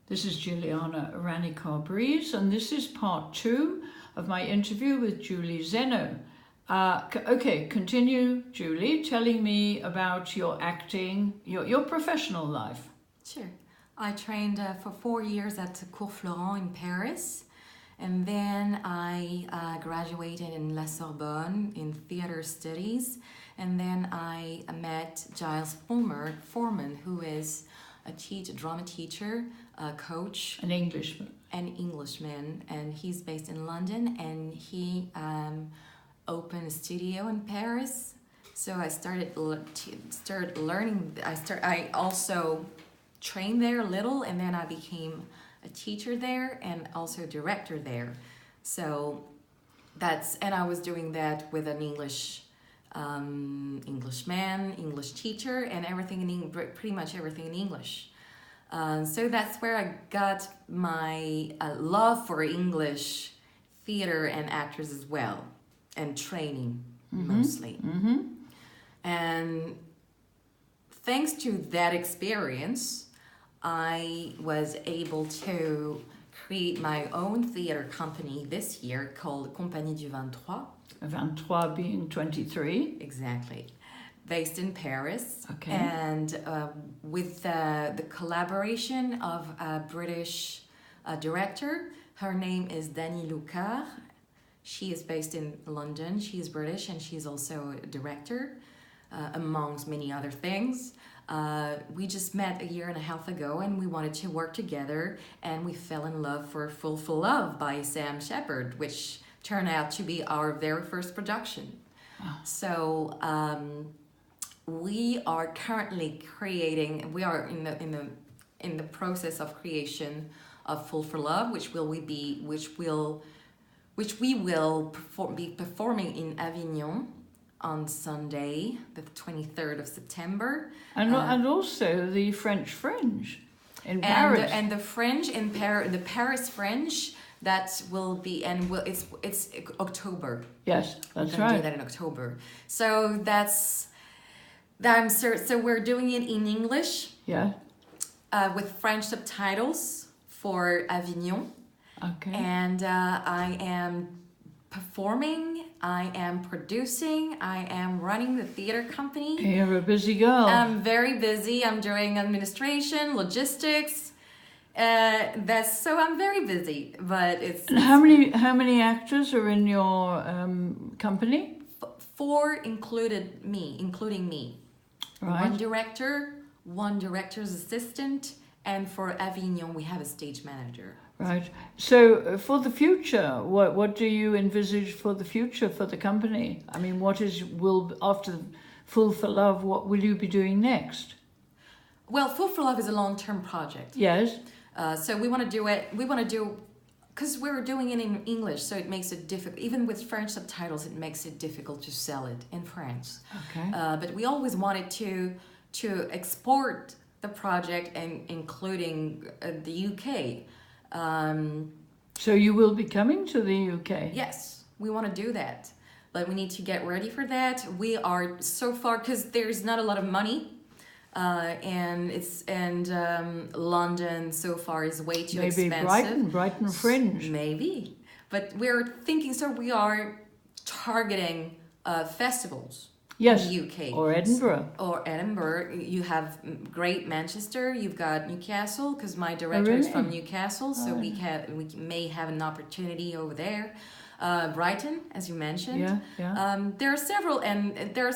This is Jilliana Ranicar-Breese, and this is part 2 of my interview with Julie Zeno. Okay, continue, Julie, telling me about your acting, your professional life. Sure. I trained for 4 years at Cours Florent in Paris, and then I graduated in La Sorbonne in theater studies, and then I met Giles Foreman, who is a drama teacher, a coach. An Englishman. And he's based in London, and he opened a studio in Paris. So I started learning. I also trained there a little, and then I became a teacher there and also a director there. So and I was doing that with an English teacher, and everything pretty much everything in English. So that's where I got my love for English theater and actors as well, and training mostly. Mm-hmm. And thanks to that experience, I was able to create my own theater company this year called Compagnie du 23. 23 being 23. Exactly. Based in Paris. Okay. And with the collaboration of a British director. Her name is Dani Lucas. She is based in London. She is British, and she's also a director, amongst many other things. We just met a year and a half ago, and we wanted to work together, and we fell in love for Full for Love by Sam Shepard, which turned out to be our very first production. Oh. So we are currently creating. We are in the process of creation of Full for Love, which we will be performing in Avignon on Sunday, the 23rd of September. And also the French Fringe in Paris. And the French in Paris, the Paris French, that will be, it's October. Yes, that's We're gonna right. do that in October. So so we're doing it in English. Yeah. With French subtitles for Avignon. Okay. And I am performing, I am producing, I am running the theater company. You're a busy girl. I'm very busy. I'm doing administration, logistics. So I'm very busy, but it's... And how many actors are in your company? 4 including me. Right. One director's assistant, and for Avignon we have a stage manager. Right. So for the future, what do you envisage for the future for the company? I mean, after Full for Love, what will you be doing next? Well, Full for Love is a long-term project. Yes. So we want to do it. We want to do, because we're doing it in English, so it makes it difficult. Even with French subtitles, it makes it difficult to sell it in France. Okay. But we always wanted to export the project, and including the UK. So you will be coming to the UK? Yes, we want to do that, but we need to get ready for that. We are so far, because there's not a lot of money. And London so far is way too expensive. Maybe Brighton Fringe. Maybe, but we're thinking. So we are targeting festivals. Yes. In the UK or Edinburgh. You have great Manchester. You've got Newcastle, because my director is from Newcastle, so we may have an opportunity over there. Brighton, as you mentioned. Yeah. There are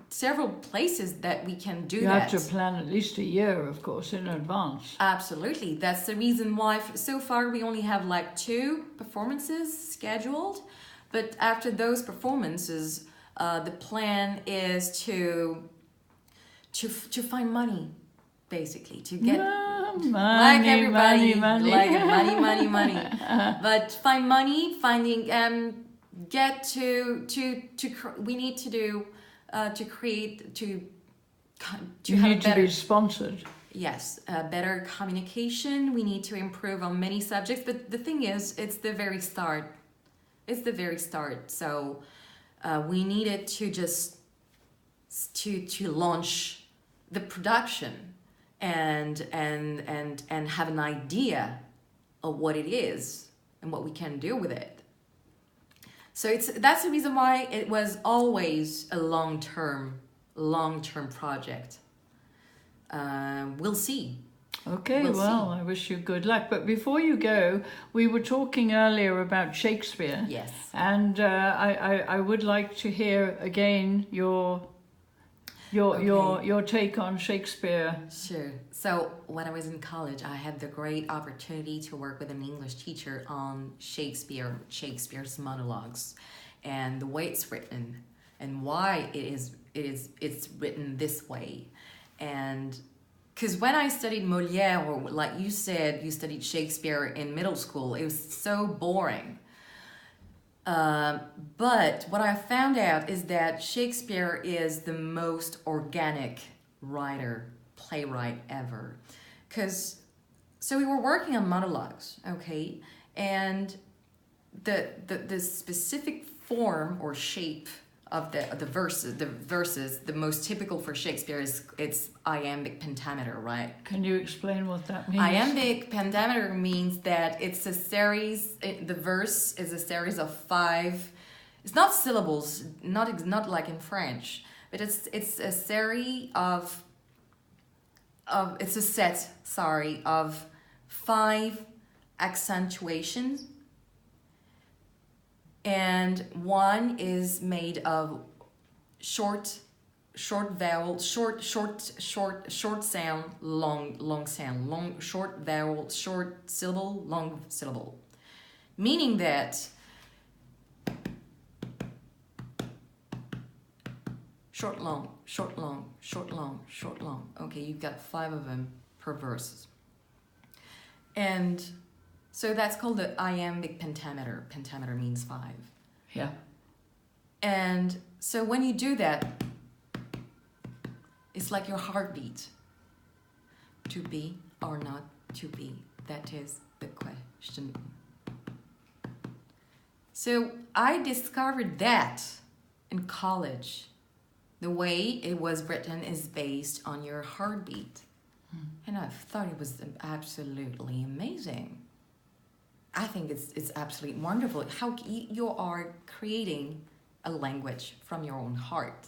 several places that we can do that. You have to plan at least a year, of course, in advance. Absolutely. That's the reason why so far we only have 2 performances scheduled. But after those performances, the plan is to find money, basically, to get money. But find money, we need to do. You need to be sponsored. Yes, better communication. We need to improve on many subjects. But the thing is, it's the very start. So we needed to just to launch the production, and have an idea of what it is and what we can do with it. So that's the reason why it was always a long-term project. We'll see. Okay, We'll well, I wish you good luck. But before you go, we were talking earlier about Shakespeare. Yes. And I would like to hear again your take on Shakespeare. Sure. So when I was in college, I had the great opportunity to work with an English teacher on Shakespeare's monologues, and the way it's written, and why it's written this way, and because when I studied Molière, or like you said, you studied Shakespeare in middle school, it was so boring. But what I found out is that Shakespeare is the most organic playwright ever. So we were working on monologues, okay? And the specific form or shape of the verses, the most typical for Shakespeare is it's iambic pentameter, right? Can you explain what that means? Iambic pentameter means that it's a series, the verse is a series of 5, it's not syllables, not like in French, but it's a series of it's a set, of 5 accentuations, and one is made of short vowel, short sound, long sound, short vowel, short syllable, long syllable, meaning that short long, short long, short long, short long. Okay, you've got 5 of them per verse. And so that's called the iambic pentameter. Pentameter means 5. Yeah. And so when you do that, it's like your heartbeat. To be or not to be? That is the question. So I discovered that in college. The way it was written is based on your heartbeat. And I thought it was absolutely amazing. I think it's absolutely wonderful how you are creating a language from your own heart.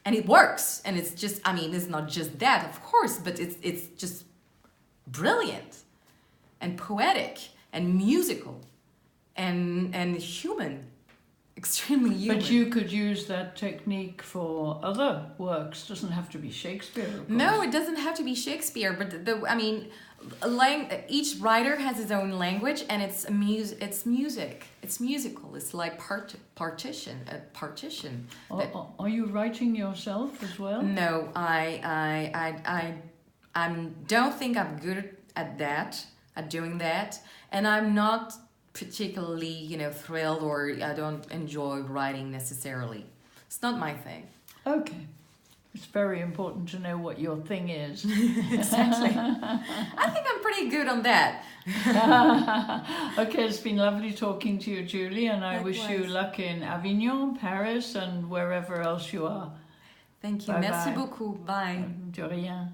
And it works. And it's just, I mean, it's not just that, of course, but it's just brilliant and poetic and musical and human. Extremely human. But you could use that technique for other works. Doesn't have to be Shakespeare, of course. No, it doesn't have to be Shakespeare. But each writer has his own language, and it's music. It's musical. It's like partition. Are you writing yourself as well? No, I don't think I'm good at doing that, and I'm not particularly, thrilled, or I don't enjoy writing necessarily. It's not my thing. Okay. It's very important to know what your thing is. Exactly. I think I'm pretty good on that. Okay, it's been lovely talking to you, Julie, and I Likewise. wish you luck in Avignon, Paris, and wherever else you are. Thank you. Bye Merci bye. beaucoup. Bye. De rien.